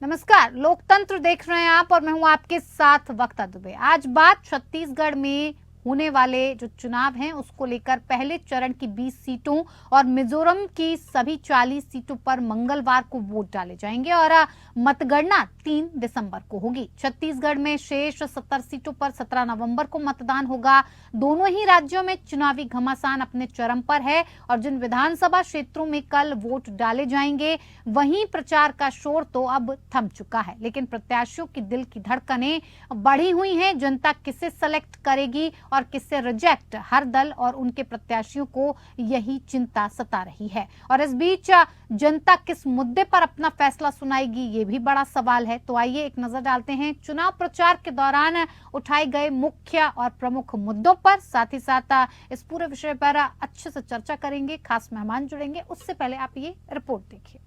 नमस्कार, लोकतंत्र देख रहे हैं आप और मैं हूं आपके साथ वक्ता दुबे। आज बात छत्तीसगढ़ में होने वाले जो चुनाव हैं उसको लेकर पहले चरण की 20 सीटों और मिजोरम की सभी 40 सीटों पर मंगलवार को वोट डाले जाएंगे और मतगणना 3 दिसंबर को होगी। छत्तीसगढ़ में शेष 70 सीटों पर 17 नवंबर को मतदान होगा। दोनों ही राज्यों में चुनावी घमासान अपने चरम पर है और जिन विधानसभा क्षेत्रों में कल वोट डाले जाएंगे वहीं प्रचार का शोर तो अब थम चुका है, लेकिन प्रत्याशियों की दिल की धड़कनें बढ़ी हुई हैं। जनता किसे सेलेक्ट करेगी और किसे रिजेक्ट, हर दल और उनके प्रत्याशियों को यही चिंता सता रही है। और इस बीच जनता किस मुद्दे पर अपना फैसला सुनाएगी, ये भी बड़ा सवाल है। तो आइए एक नजर डालते हैं चुनाव प्रचार के दौरान उठाए गए मुख्य और प्रमुख मुद्दों पर। साथ ही साथ इस पूरे विषय पर अच्छे से चर्चा करेंगे, खास मेहमान जुड़ेंगे। उससे पहले आप ये रिपोर्ट देखिए।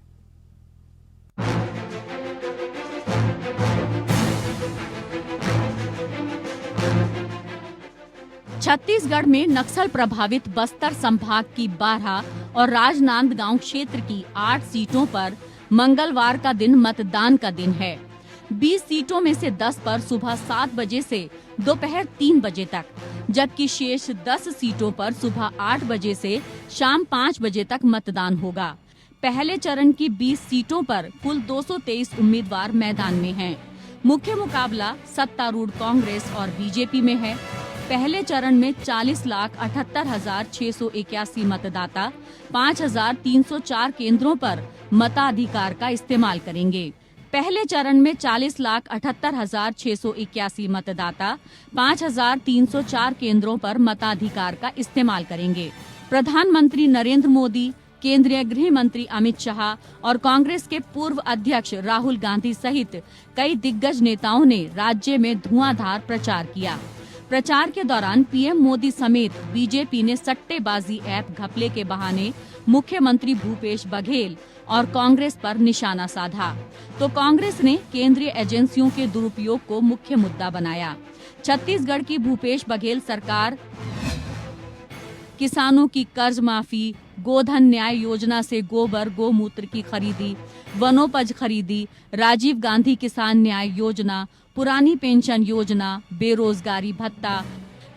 छत्तीसगढ़ में नक्सल प्रभावित बस्तर संभाग की 12 और राजनांदगांव क्षेत्र की 8 सीटों पर मंगलवार का दिन मतदान का दिन है। 20 सीटों में से 10 पर सुबह 7 बजे से दोपहर 3 बजे तक, जबकि शेष 10 सीटों पर सुबह 8 बजे से शाम 5 बजे तक मतदान होगा। पहले चरण की 20 सीटों पर कुल 223 उम्मीदवार मैदान में हैं। मुख्य मुकाबला सत्तारूढ़ कांग्रेस और बीजेपी में है। पहले चरण में 40,78,681 मतदाता 5,304 केंद्रों पर मताधिकार का इस्तेमाल करेंगे। पहले चरण में 40,78,681 मतदाता 5,304 केंद्रों पर मताधिकार का इस्तेमाल करेंगे। प्रधानमंत्री नरेंद्र मोदी, केंद्रीय गृह मंत्री अमित शाह और कांग्रेस के पूर्व अध्यक्ष राहुल गांधी सहित कई दिग्गज नेताओं ने राज्य में धुआंधार प्रचार किया। प्रचार के दौरान पीएम मोदी समेत बीजेपी ने सट्टेबाजी ऐप घपले के बहाने मुख्यमंत्री भूपेश बघेल और कांग्रेस पर निशाना साधा, तो कांग्रेस ने केंद्रीय एजेंसियों के दुरुपयोग को मुख्य मुद्दा बनाया। छत्तीसगढ़ की भूपेश बघेल सरकार किसानों की कर्ज माफी, गोधन न्याय योजना से गोबर गोमूत्र की खरीदी, वनोपज खरीदी, राजीव गांधी किसान न्याय योजना, पुरानी पेंशन योजना, बेरोजगारी भत्ता,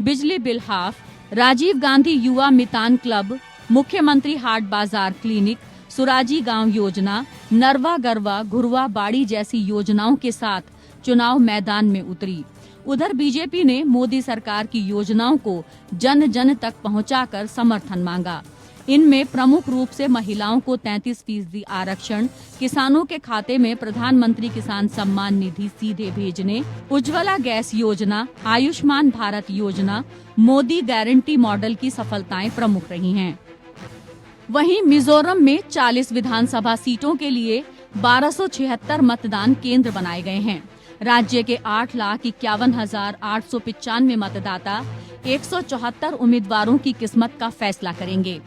बिजली बिल हाफ, राजीव गांधी युवा मितान क्लब, मुख्यमंत्री हाट बाजार क्लिनिक, सुराजी गांव योजना, नरवा गरवा घुरवा बाड़ी जैसी योजनाओं के साथ चुनाव मैदान में उतरी। उधर बीजेपी ने मोदी सरकार की योजनाओं को जन जन तक पहुंचाकर समर्थन मांगा। इनमें प्रमुख रूप से महिलाओं को 33% आरक्षण, किसानों के खाते में प्रधानमंत्री किसान सम्मान निधि सीधे भेजने, उज्ज्वला गैस योजना, आयुष्मान भारत योजना, मोदी गारंटी मॉडल की सफलताएं प्रमुख रही हैं। वहीं मिजोरम में 40 विधानसभा सीटों के लिए 1276 मतदान केंद्र बनाए गए हैं। राज्य के 8,51,895 मतदाता 174 उम्मीदवारों की किस्मत का फैसला करेंगे।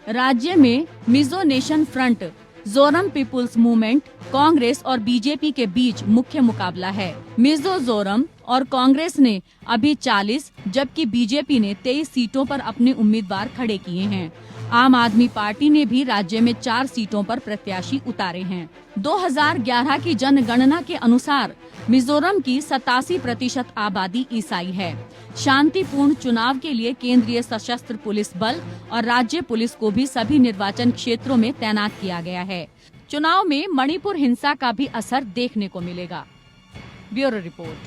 राज्य में Mizo nation front, Zoram people's movement, Congress और बीजेपी के बीच मुख्य मुकाबला है। मिजो जोरम और कांग्रेस ने अभी 40 जबकि बीजेपी ने 23 सीटों पर अपने उम्मीदवार खड़े किए हैं। आम आदमी पार्टी ने भी राज्य में 4 सीटों पर प्रत्याशी उतारे हैं। 2011 की जनगणना के अनुसार मिजोरम की 87% आबादी ईसाई है। शांतिपूर्ण चुनाव के लिए केंद्रीय सशस्त्र पुलिस बल और राज्य पुलिस को भी सभी निर्वाचन क्षेत्रों में तैनात किया गया है। चुनाव में मणिपुर हिंसा का भी असर देखने को मिलेगा। Bureau report.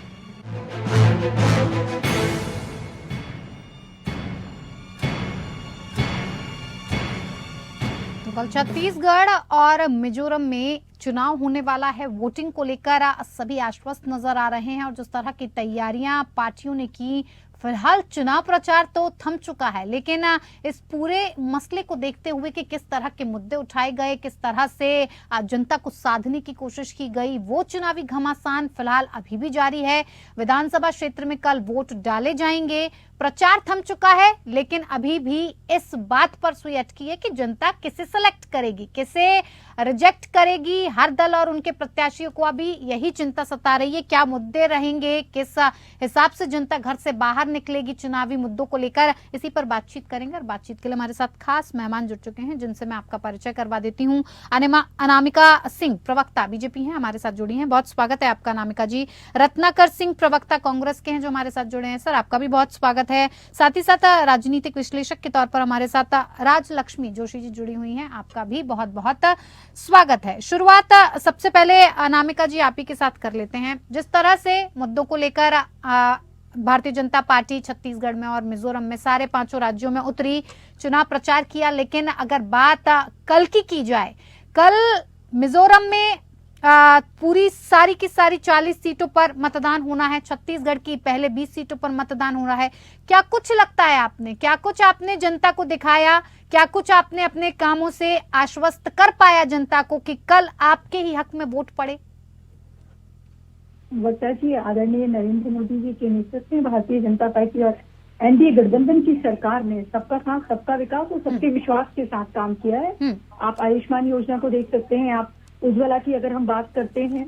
कल छत्तीसगढ़ और मिजोरम में चुनाव होने वाला है। वोटिंग को लेकर सभी आश्वस्त नजर आ रहे हैं और जिस तरह की तैयारियां पार्टियों ने की, फिलहाल चुनाव प्रचार तो थम चुका है, लेकिन इस पूरे मसले को देखते हुए कि किस तरह के मुद्दे उठाए गए, किस तरह से जनता को साधने की कोशिश की गई, वो चुनावी घमासान फिलहाल अभी भी जारी है। विधानसभा क्षेत्र में कल वोट डाले जाएंगे। प्रचार थम चुका है, लेकिन अभी भी इस बात पर सुई अटकी है कि जनता किसे सेलेक्ट करेगी, किसे रिजेक्ट करेगी। हर दल और उनके प्रत्याशियों को अभी यही चिंता सता रही है, क्या मुद्दे रहेंगे, किस हिसाब से जनता घर से बाहर निकलेगी चुनावी मुद्दों को लेकर। इसी पर बातचीत करेंगे और बातचीत के लिए हमारे साथ खास मेहमान जुड़ चुके हैं, जिनसे मैं आपका परिचय करवा देती हूँ। अनामिका सिंह प्रवक्ता बीजेपी हैं, हमारे साथ जुड़ी हैं। बहुत स्वागत है आपका अनामिका जी। रत्नाकर सिंह प्रवक्ता कांग्रेस के हैं, जो हमारे साथ जुड़े हैं। सर, आपका भी बहुत स्वागत है। साथ ही साथ राजनीतिक विश्लेषक के तौर पर हमारे साथ राजलक्ष्मी जोशी जी जुड़ी हुई हैं, आपका भी बहुत बहुत स्वागत है। शुरुआत सबसे पहले अनामिका जी आप ही के साथ कर लेते हैं। जिस तरह से मुद्दों को लेकर भारतीय जनता पार्टी छत्तीसगढ़ में और मिजोरम में सारे 5 राज्यों में उतरी, चुनाव प्रचार किया, लेकिन अगर बात कल की जाए, कल मिजोरम में पूरी सारी की सारी 40 सीटों पर मतदान होना है, छत्तीसगढ़ की पहले 20 सीटों पर मतदान हो रहा है। क्या कुछ लगता है आपने, क्या कुछ आपने जनता को दिखाया, क्या कुछ आपने अपने कामों से आश्वस्त कर पाया जनता को कि कल आपके ही हक में वोट पड़े? वक्ता जी, आदरणीय नरेंद्र मोदी जी के नेतृत्व में भारतीय जनता पार्टी और एनडीए गठबंधन की सरकार ने सबका साथ सबका विकास और सबके विश्वास के साथ काम किया है। आप आयुष्मान योजना को देख सकते हैं, आप उज्ज्वला की अगर हम बात करते हैं,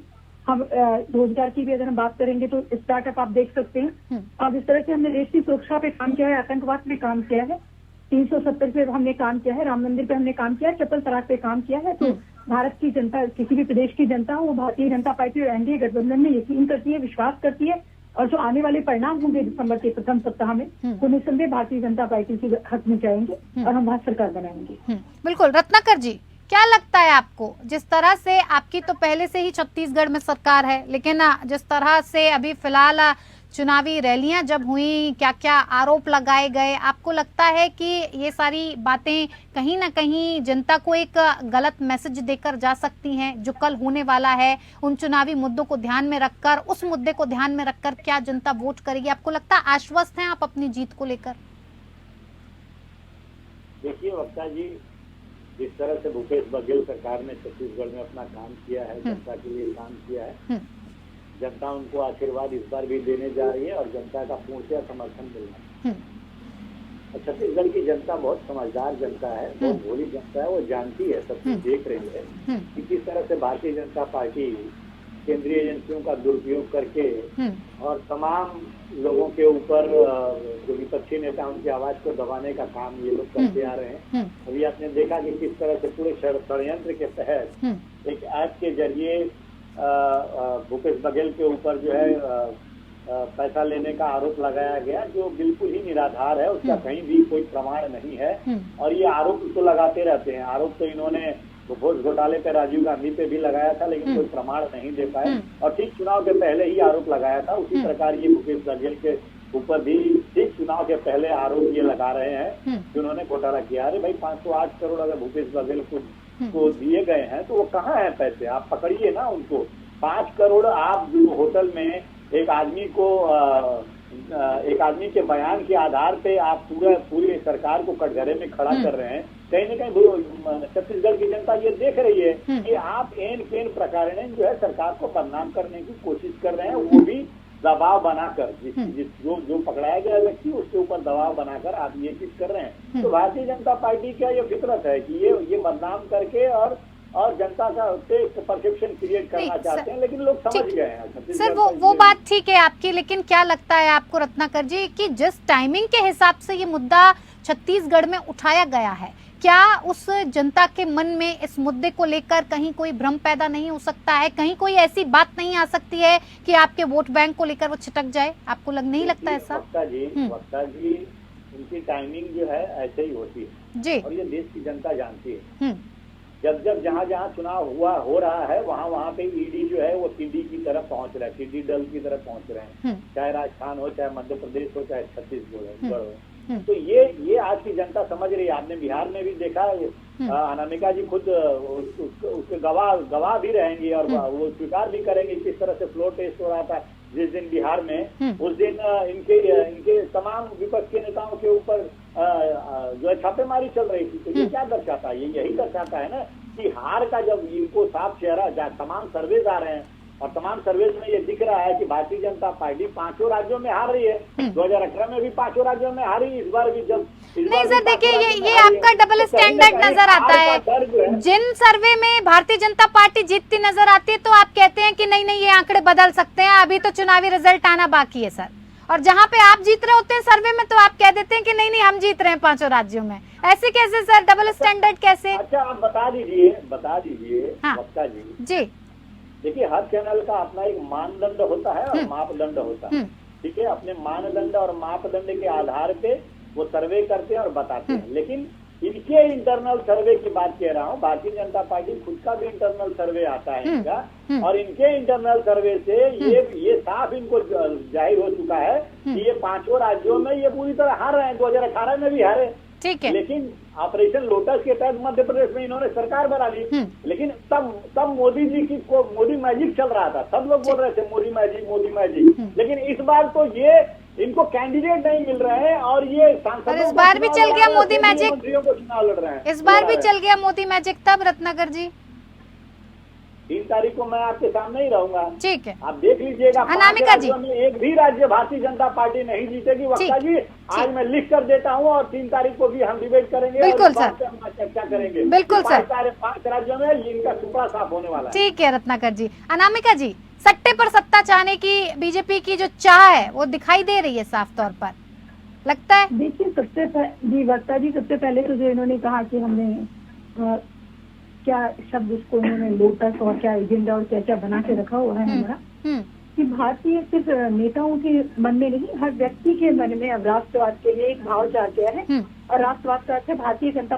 हम रोजगार की भी अगर हम बात करेंगे तो स्टार्टअप आप देख सकते हैं। अब इस तरह से हमने देश की सुरक्षा पे काम किया है, आतंकवाद पे काम किया है, 370 पे हमने काम किया है, राम मंदिर पे हमने काम किया है, ट्रिपल तलाक पे काम किया है। तो भारत की जनता, किसी भी प्रदेश की जनता हो, भारतीय जनता पार्टी और एनडीए गठबंधन में यकीन करती है, विश्वास करती है, और जो आने वाले परिणाम होंगे दिसंबर के प्रथम सप्ताह में, वो निस्संदेह भारतीय जनता पार्टी के हक में जाएंगे और हम वहाँ सरकार बनाएंगे। बिल्कुल। रत्नाकर जी, क्या लगता है आपको, जिस तरह से आपकी तो पहले से ही छत्तीसगढ़ में सरकार है, लेकिन जिस तरह से अभी फिलहाल चुनावी रैलियां जब हुई, क्या क्या आरोप लगाए गए, आपको लगता है कि ये सारी बातें कहीं ना कहीं जनता को एक गलत मैसेज देकर जा सकती हैं? जो कल होने वाला है, उन चुनावी मुद्दों को ध्यान में रखकर, उस मुद्दे को ध्यान में रखकर क्या जनता वोट करेगी? आपको लगता है आश्वस्त हैं आप अपनी जीत को लेकर? देखिए वक्ता जी, जिस तरह से भूपेश बघेल सरकार ने छत्तीसगढ़ में अपना काम किया है, जनता के लिए काम किया है, जनता उनको आशीर्वाद इस बार भी देने जा रही है और जनता का पूर्णतः समर्थन मिल रहा है। और छत्तीसगढ़ की जनता बहुत समझदार जनता है, बहुत भोली जनता है, वो जानती है, सब कुछ देख रही है कि किस तरह से भारतीय जनता पार्टी केंद्रीय एजेंसियों का दुरुपयोग करके और तमाम लोगों के ऊपर जो विपक्षी नेता उनकी आवाज को दबाने का काम ये लोग करते आ रहे हैं। अभी आपने देखा कि किस तरह से पूरे षड्यंत्र के तहत एक ऐप के जरिए भूपेश बघेल के ऊपर जो है पैसा लेने का आरोप लगाया गया, जो बिल्कुल ही निराधार है, उसका कहीं भी कोई प्रमाण नहीं है। और ये आरोप तो लगाते रहते हैं, आरोप तो इन्होंने भोज घोटाले पे राजीव गांधी पे भी लगाया था, लेकिन कोई प्रमाण नहीं दे पाए, और ठीक चुनाव के पहले ही आरोप लगाया था। उसी प्रकार ये भूपेश बघेल के ऊपर भी ठीक चुनाव के पहले आरोप ये लगा रहे हैं कि उन्होंने घोटाला किया। अरे भाई, 508 करोड़ अगर भूपेश बघेल को दिए गए हैं तो वो कहाँ है पैसे? आप पकड़िए ना उनको। 5 करोड़ आप होटल में एक आदमी के बयान के आधार पे आप पूरी सरकार को कटघरे में खड़ा कर रहे हैं। कहीं न कहीं छत्तीसगढ़ की जनता ये देख रही है कि आप एन प्रकार जो है सरकार को बदनाम करने की कोशिश कर रहे हैं, वो भी दबाव बनाकर, जो पकड़ाया गया व्यक्ति उसके ऊपर दबाव बनाकर आप ये चीज कर रहे हैं। तो भारतीय जनता पार्टी का ये फितरत है कि ये बदनाम करके और जनता का परसेप्शन क्रिएट करना चाहते हैं, लेकिन लोग समझ गए हैं। सर, वो बात ठीक है आपकी, लेकिन क्या लगता है आपको रत्नाकर जी कि जिस टाइमिंग के हिसाब से ये मुद्दा छत्तीसगढ़ में उठाया गया है, क्या उस जनता के मन में इस मुद्दे को लेकर कहीं कोई भ्रम पैदा नहीं हो सकता है? कहीं कोई ऐसी बात नहीं आ सकती है कि आपके वोट बैंक को लेकर वो छिटक जाए? आपको नहीं लगता ऐसा? वक्ता जी, उनकी टाइमिंग जो है ऐसे ही होती है जी, और ये देश की जनता जानती है। जब जहाँ चुनाव हो रहा है, वहाँ पे ईडी जो है वो टिड्डी की तरफ पहुंच रहा है, टिड्डी दल की तरफ पहुंच रहे हैं, चाहे राजस्थान हो, चाहे मध्य प्रदेश हो, चाहे छत्तीसगढ़ हो। तो ये आज की जनता समझ रही है। आपने बिहार में भी देखा, अनामिका जी खुद उसके गवाह भी रहेंगी और वो स्वीकार भी करेंगे किस तरह से फ्लोर टेस्ट हो रहा था जिस दिन बिहार में। उस दिन इनके तमाम विपक्ष के नेताओं के ऊपर जो है छापेमारी चल रही थी। तो ये क्या दर्शाता है? यही दर्शाता है ना कि हार का जब इनको साफ चेहरा, तमाम सर्वेज आ रहे हैं और तमाम सर्वेस में ये दिख रहा है कि भारतीय जनता पार्टी 5 राज्यों में हार रही है। 2018 में भी 5 राज्यों में हारी, इस बार भी जब नहीं सर, देखिए ये आपका डबल स्टैंडर्ड नजर आता है। जिन सर्वे में भारतीय जनता पार्टी जीतती नजर आती है तो आप कहते हैं कि नहीं नहीं ये आंकड़े बदल सकते हैं, अभी तो चुनावी रिजल्ट आना बाकी है सर, और जहां पे आप जीत रहे होते हैं सर्वे में तो आप कह देते हैं कि नहीं नहीं हम जीत रहे हैं 5 राज्यों में। ऐसे कैसे सर, डबल स्टैंडर्ड कैसे? अच्छा आप बता दीजिए हाँ। वक्ता जी। देखिए हर चैनल का अपना एक मानदंड होता है और मापदंड होता है, ठीक है। अपने मानदंड और मापदंड के आधार पे वो सर्वे करते हैं और बताते हैं, लेकिन इनके इंटरनल सर्वे की बात कह रहा हूँ। भारतीय जनता पार्टी खुद का भी इंटरनल सर्वे आता है इनका, और इनके इंटरनल सर्वे से ये साफ इनको जाहिर हो चुका है कि ये 5 राज्यों में ये पूरी तरह हार रहे हैं। 2018 में भी हारे, ठीक है, लेकिन ऑपरेशन लोटस के तहत मध्य प्रदेश में इन्होंने सरकार बना ली, लेकिन तब मोदी जी की मोदी मैजिक चल रहा था, सब लोग बोल रहे थे मोदी मैजिक, लेकिन इस बार तो ये इनको कैंडिडेट नहीं मिल रहे हैं और ये सांसदों इस बार भी चल गया मोदी मैजिक, मंत्रियों को चुनाव लड़ रहे हैं। इस बार भी चल गया मोदी मैजिक। तब रत्नाकर जी 3 तारीख को मैं आपके सामने ही रहूंगा, ठीक है, आप देख लीजिएगा। अनामिका जी, में एक भी राज्य भारतीय जनता पार्टी नहीं जीतेगी वक्ता जी, आज मैं लिख कर देता हूं और 3 तारीख को भी हम डिबेट करेंगे, बिल्कुल सर, चर्चा करेंगे, बिल्कुल सर। 5 राज्यों में इनका टुकड़ा साफ होने वाला है। ठीक है रत्नाकर जी। अनामिका जी, सट्टे पर सत्ता चाहने की बीजेपी की जो चाह है वो दिखाई दे रही है साफ तौर पर, लगता है? देखिए वक्ता जी सबसे पहले तो जो इन्होंने कहा कि हमने क्या शब्द उसको इन्होंने लोटस और क्या एजेंडा और क्या क्या बना के रखा हुआ है हमारा, कि भारतीय सिर्फ नेताओं के मन में नहीं, हर व्यक्ति के मन में अब राष्ट्रवाद के लिए एक भाव जाग गया है, और राष्ट्रवाद का अर्थ है भारतीय जनता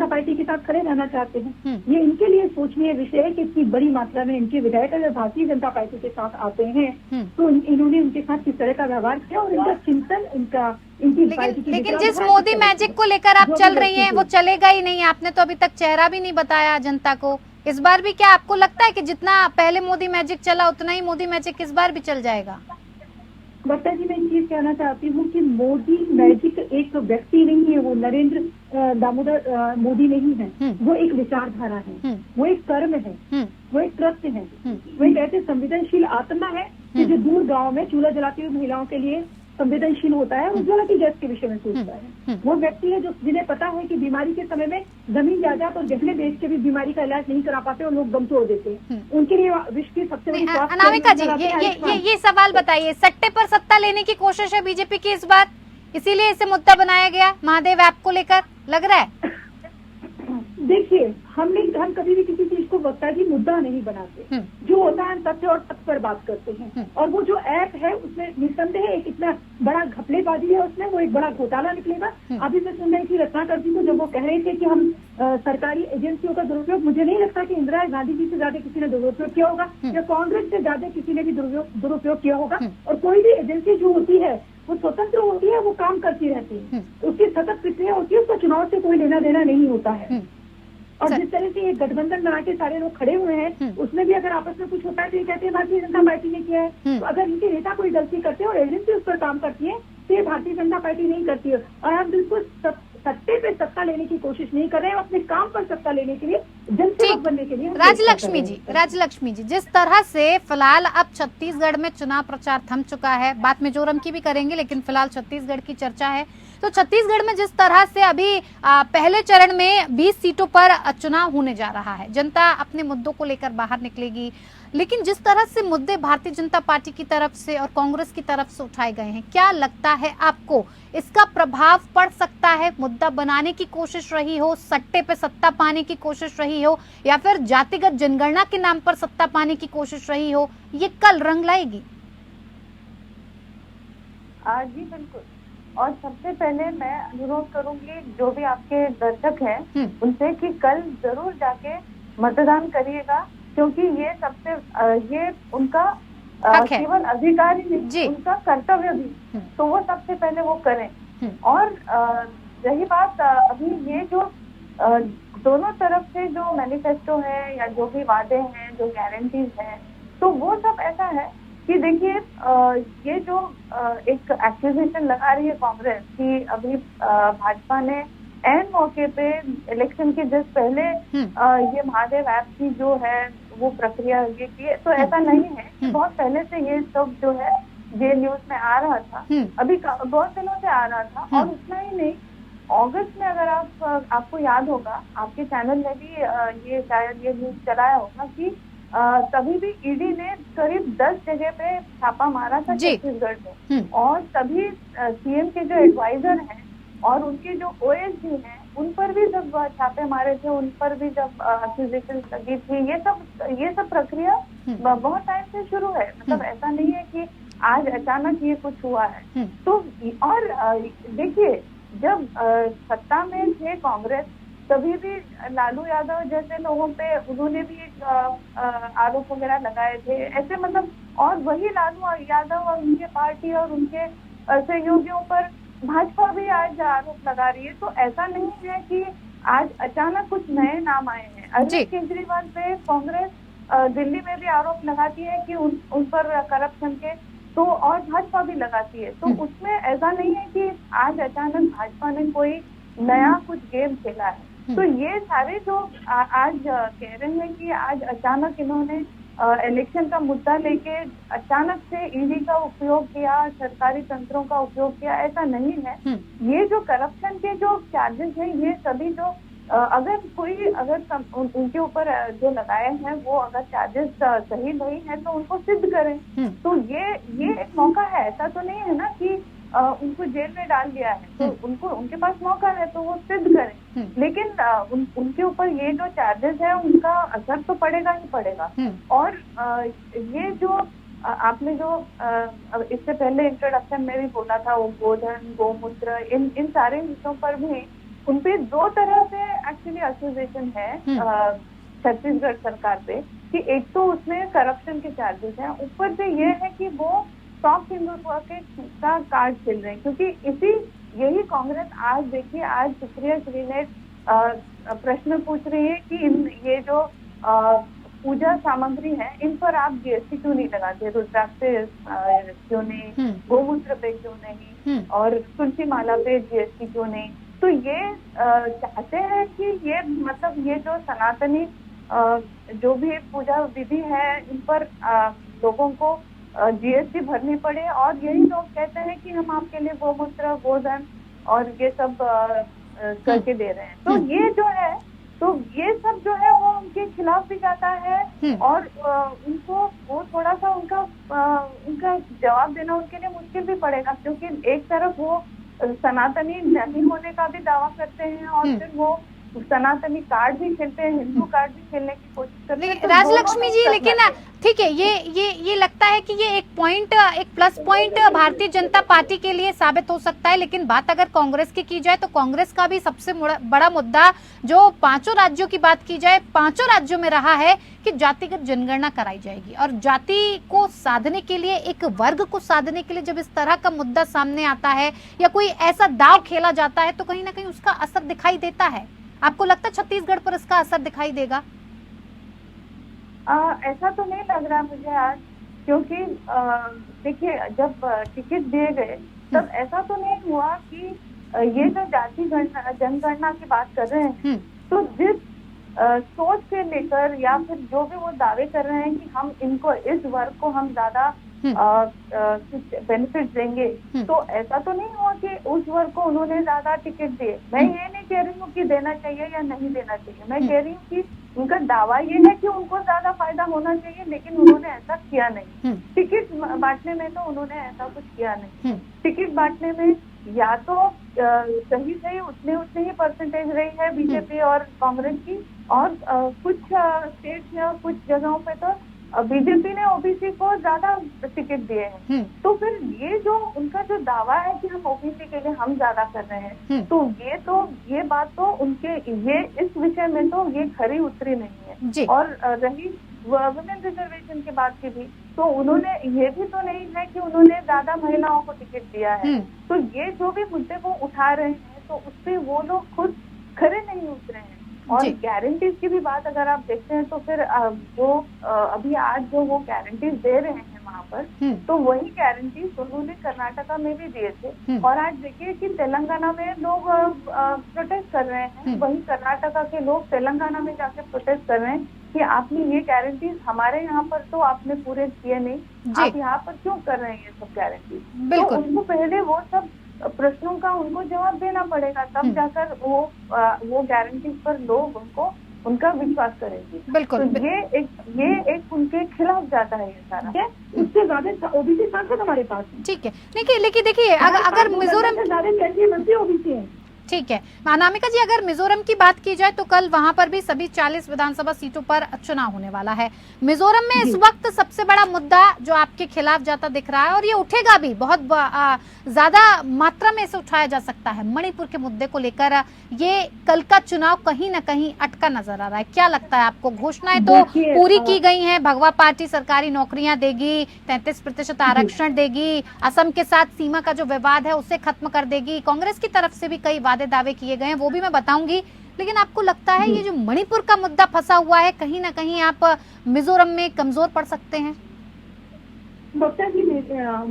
पार्टी के साथ खड़े रहना चाहते हैं। ये इनके लिए सोचनीय विषय है कि इतनी बड़ी मात्रा में इनके विधायक अगर भारतीय जनता पार्टी के साथ आते हैं तो इन्होंने उनके साथ किस तरह का व्यवहार किया और इनका चिंतन इनकी पार्टी की। लेकिन जिस मोदी मैजिक को लेकर आप चल रही हैं वो चलेगा ही नहीं। आपने तो अभी तक चेहरा भी नहीं बताया जनता को। इस बार भी क्या आपको लगता है कि जितना पहले मोदी मैजिक चला उतना ही मोदी मैजिक इस बार भी चल जाएगा? वक्ता जी मैं एक चीज कहना चाहती हूँ कि मोदी मैजिक एक व्यक्ति नहीं है, वो नरेंद्र दामोदर मोदी नहीं है, वो एक विचारधारा है, वो एक कर्म है, वो एक कृत्य है, वो एक ऐसे संवेदनशील आत्मा है कि जो दूर गांव में चूल्हा जलाती हुई महिलाओं के लिए संवेदनशील होता है, उज्ज्वला की गैस के विषय में सोचता है। वो व्यक्ति है जो जिन्हें पता है कि बीमारी के समय में जमीन जायदाद और गहने बेच के भी बीमारी का इलाज नहीं करा पाते और लोग दम तोड़ देते हैं। उनके लिए विश्व की सबसे बड़ी अनामिका जी ये सवाल बताइए, सट्टे पर सत्ता लेने की कोशिश है बीजेपी की इस बार, इसीलिए इसे मुद्दा बनाया गया महादेव ऐप को लेकर, लग रहा है? देखिए हम कभी भी किसी चीज को वक्ता जी मुद्दा नहीं बनाते, जो होता है तथ्य और तथ्य पर बात करते हैं। और वो जो ऐप है उसमें निस्संदेह एक इतना बड़ा घपलेबाजी है, उसमें वो एक बड़ा घोटाला निकलेगा। अभी मैं सुन रही थी रत्नाकर जी को जब वो कह रहे थे कि हम सरकारी एजेंसियों का दुरुपयोग, मुझे नहीं लगता कि इंदिरा गांधी जी से ज्यादा किसी ने दुरुपयोग किया होगा या कांग्रेस से ज्यादा किसी ने भी दुरुपयोग किया होगा। और कोई भी एजेंसी जो होती है वो स्वतंत्र होती है, वो काम करती रहती है, उसकी सतत प्रक्रिया होती है, उसका चुनाव से कोई लेना देना नहीं होता है। और जिस तरह से ये गठबंधन बना के सारे लोग खड़े हुए हैं, उसमें भी अगर आपस में कुछ होता है तो ये कहते हैं भारतीय जनता पार्टी ने किया है। तो अगर इनके नेता कोई गलती करते हैं और एजेंसी उस पर काम करती है तो ये भारतीय जनता पार्टी नहीं करती है। और हम बिल्कुल सत्ते पे सत्ता लेने की कोशिश नहीं कर रहे हैं, अपने काम पर सत्ता लेने के लिए, जनसेवक बनने के लिए। राजलक्ष्मी जी, जिस तरह से फिलहाल अब छत्तीसगढ़ में चुनाव प्रचार थम चुका है, बात मिजोरम की भी करेंगे लेकिन फिलहाल छत्तीसगढ़ की चर्चा है, तो छत्तीसगढ़ में जिस तरह से अभी पहले चरण में 20 सीटों पर चुनाव होने जा रहा है, जनता अपने मुद्दों को लेकर बाहर निकलेगी, लेकिन जिस तरह से मुद्दे भारतीय जनता पार्टी की तरफ से और कांग्रेस की तरफ से उठाए गए हैं, क्या लगता है आपको इसका प्रभाव पड़ सकता है? मुद्दा बनाने की कोशिश रही हो, सट्टे पे सत्ता पाने की कोशिश रही हो, या फिर जातिगत जनगणना के नाम पर सत्ता पाने की कोशिश रही हो, ये कल रंग लाएगी? जी बिल्कुल। और सबसे पहले मैं अनुरोध करूंगी जो भी आपके दर्शक हैं उनसे कि कल जरूर जाके मतदान करिएगा, क्योंकि ये ये उनका केवल अधिकार ही नहीं, उनका कर्तव्य भी, तो वो सबसे पहले वो करें। और रही बात अभी ये जो दोनों तरफ से जो मैनिफेस्टो है या जो भी वादे हैं, जो गारंटीज हैं, तो वो सब ऐसा है कि देखिए ये जो एक एक्यूजेशन लगा रही है कांग्रेस कि अभी भाजपा ने एन मौके पे इलेक्शन के जस्ट पहले ये महादेव ऐप की जो है वो प्रक्रिया ये की है। तो ऐसा नहीं है, बहुत पहले से ये सब जो है ये न्यूज में आ रहा था, अभी बहुत दिनों से आ रहा था। और उतना ही नहीं, अगस्त में अगर आपको याद होगा, आपके चैनल में भी ये शायद ये न्यूज चलाया होगा कि तभी भी ईडी ने करीब 10 जगह पे छापा मारा था छत्तीसगढ़ में, और तभी सीएम के जो एडवाइजर हैं और उनके जो ओएसडी हैं उन पर भी जब छापे मारे थे, उन पर भी जब एक्यूजेशन लगी थी, ये सब प्रक्रिया बहुत टाइम से शुरू है। मतलब ऐसा नहीं है कि आज अचानक ये कुछ हुआ है। तो और देखिए, जब सत्ता में थे कांग्रेस, तभी भी लालू यादव जैसे लोगों पे उन्होंने भी आरोप वगैरह लगाए थे ऐसे, मतलब, और वही लालू यादव और उनके पार्टी और उनके सहयोगियों पर भाजपा भी आज आरोप लगा रही है। तो ऐसा नहीं है कि आज अचानक कुछ नए नाम आए हैं। अरविंद केजरीवाल पे कांग्रेस दिल्ली में भी आरोप लगाती है कि उन पर करप्शन के, तो और भाजपा भी लगाती है। तो उसमें ऐसा नहीं है कि आज अचानक भाजपा ने कोई नया कुछ गेम खेला है। तो ये सारे जो आज कह रहे हैं कि आज अचानक इन्होंने इलेक्शन का मुद्दा लेके अचानक से ईडी का उपयोग किया, सरकारी तंत्रों का उपयोग किया, ऐसा नहीं है। ये जो करप्शन के जो चार्जेस हैं, ये सभी जो अगर उनके ऊपर जो लगाए हैं वो अगर चार्जेस सही नहीं है तो उनको सिद्ध करें। तो ये एक मौका है, ऐसा तो नहीं है ना कि उनको जेल में डाल दिया है, तो उनके पास मौका है तो वो सिद्ध करें। लेकिन उनके ऊपर ये जो चार्जेस है उनका असर तो पड़ेगा ही पड़ेगा। और ये जो आपने जो इससे पहले इंट्रोडक्शन में भी बोला था, वो गोधन, गोमूत्र, इन सारे हिस्सों पर भी उनपे दो तरह से एक्चुअली एक्यूजेशन है छत्तीसगढ़ सरकार पे, कि एक तो उसमें करप्शन के चार्जेस हैं, ऊपर से ये है कि वो सॉफ्ट हिंदुत्व का कार्ड खेल रहे हैं। क्योंकि यही कांग्रेस आज देखिए, आज सुप्रिया श्री ने प्रश्न पूछ रही है कि ये जो पूजा सामग्री है इन पर आप जीएसटी क्यों नहीं लगाते, रुद्राक्ष पे क्यों नहीं, गोमूत्र पे क्यों नहीं, और तुलसी माला पे जीएसटी क्यों नहीं। तो ये चाहते हैं कि ये मतलब ये जो सनातनी जो भी पूजा विधि है इन पर लोगों को जीएसटी भरनी पड़े, और यही लोग कहते हैं कि हम आपके लिए गोमूत्र, गोधन और ये सब करके दे रहे हैं। तो ये जो है, तो ये सब जो है वो उनके खिलाफ भी जाता है, और उनको वो थोड़ा सा उनका जवाब देना उनके लिए मुश्किल भी पड़ेगा। क्योंकि एक तरफ वो सनातनी नहीं होने का भी दावा करते हैं, और फिर वो सनातनी कार्ड भी खेलते हैं, हिंदू कार्ड भी खेलने की कोशिश करते हैं। राजलक्ष्मी जी, लेकिन ठीक है, ये लगता है कि ये एक plus point Bharatiya Janata party के लिए साबित हो सकता है। लेकिन बात अगर कांग्रेस की जाए तो कांग्रेस का भी सबसे बड़ा मुद्दा जो 5 राज्यों की बात की जाए, 5 राज्यों में रहा है कि जातिगत जनगणना कराई जाएगी। और जाति को साधने के लिए, एक वर्ग को साधने के लिए जब इस तरह का मुद्दा सामने आता है या कोई ऐसा दाव खेला जाता है तो कहीं ना कहीं उसका असर दिखाई देता है। आपको लगता है छत्तीसगढ़ पर इसका असर दिखाई देगा? ऐसा तो नहीं लग रहा मुझे आज, क्योंकि देखिए, जब टिकट दिए गए तब ऐसा तो नहीं हुआ कि ये जो जाति जनगणना की बात कर रहे हैं, तो जिस सोच से लेकर या फिर जो भी वो दावे कर रहे हैं कि हम इनको, इस वर्ग को हम ज्यादा कुछ बेनिफिट देंगे, तो ऐसा तो नहीं हुआ कि उस वर्ग को उन्होंने ज्यादा टिकट दिए। मैं ये नहीं कह रही हूँ कि देना चाहिए या नहीं देना चाहिए, मैं कह रही हूँ कि उनका दावा ये है कि उनको ज्यादा फायदा होना चाहिए, लेकिन उन्होंने ऐसा किया नहीं। टिकट बांटने में तो उन्होंने ऐसा कुछ किया नहीं। टिकट बांटने में या तो सही उतने ही परसेंटेज रही है बीजेपी और कांग्रेस की, और कुछ स्टेट्स में और कुछ जगहों पे तो बीजेपी ने ओबीसी को ज्यादा टिकट दिए हैं। तो फिर ये उनका जो दावा है कि हम ओबीसी के लिए हम ज्यादा कर रहे हैं, तो ये बात तो उनके ये इस विषय में तो ये खरी उतरी नहीं है। और रही वुमेन रिजर्वेशन के बात की भी, तो उन्होंने ये भी तो नहीं है कि उन्होंने ज्यादा महिलाओं को टिकट दिया है। तो ये जो भी मुद्दे वो उठा रहे हैं तो उसपे वो लोग खुद खरे नहीं उतरे हैं। और गारंटीज की भी बात अगर आप देखते हैं तो फिर जो अभी आज जो वो गारंटीज दे रहे हैं वहाँ पर, तो वही गारंटीज उन्होंने कर्नाटका में भी दिए थे। और आज देखिए कि तेलंगाना में लोग प्रोटेस्ट कर रहे हैं, वही कर्नाटका के लोग तेलंगाना में जाके प्रोटेस्ट कर रहे हैं कि आपने ये गारंटीज हमारे यहाँ पर तो आपने पूरे किए नहीं, आप यहाँ पर क्यों कर रहे हैं ये सब गारंटीज। तो उनको पहले वो सब प्रश्नों का उनको जवाब देना पड़ेगा, तब जाकर वो गारंटीज पर लोग उनका विश्वास करेंगे। बिल्कुल। तो ये एक उनके खिलाफ जाता है ये सारा। उससे ज्यादा ओबीसी सांसद हमारे पास। ठीक है, लेकिन देखिए अगर मिजोरम ज्यादा केंद्रीय मंत्री ओबीसी हैं। ठीक है अनामिका जी, अगर मिजोरम की बात की जाए तो कल वहां पर भी सभी 40 विधानसभा सीटों पर चुनाव होने वाला है। मिजोरम में इस वक्त सबसे बड़ा मुद्दा जो आपके खिलाफ जाता दिख रहा है, और ये उठेगा भी, बहुत ज्यादा मात्रा में इसे उठाया जा सकता है, मणिपुर के मुद्दे को लेकर ये कल का चुनाव कहीं ना कहीं अटका नजर आ रहा है। क्या लगता है आपको? घोषणाएं तो पूरी की गई है, भगवा पार्टी सरकारी नौकरियां देगी, 33% आरक्षण देगी, असम के साथ सीमा का जो विवाद है उसे खत्म कर देगी, कांग्रेस की तरफ से भी कई दावे किए गए हैं, वो भी मैं बताऊंगी, लेकिन आपको लगता है ये जो मणिपुर का मुद्दा फंसा हुआ है, कहीं ना कहीं आप मिजोरम में कमजोर पड़ सकते हैं? डॉक्टर जी,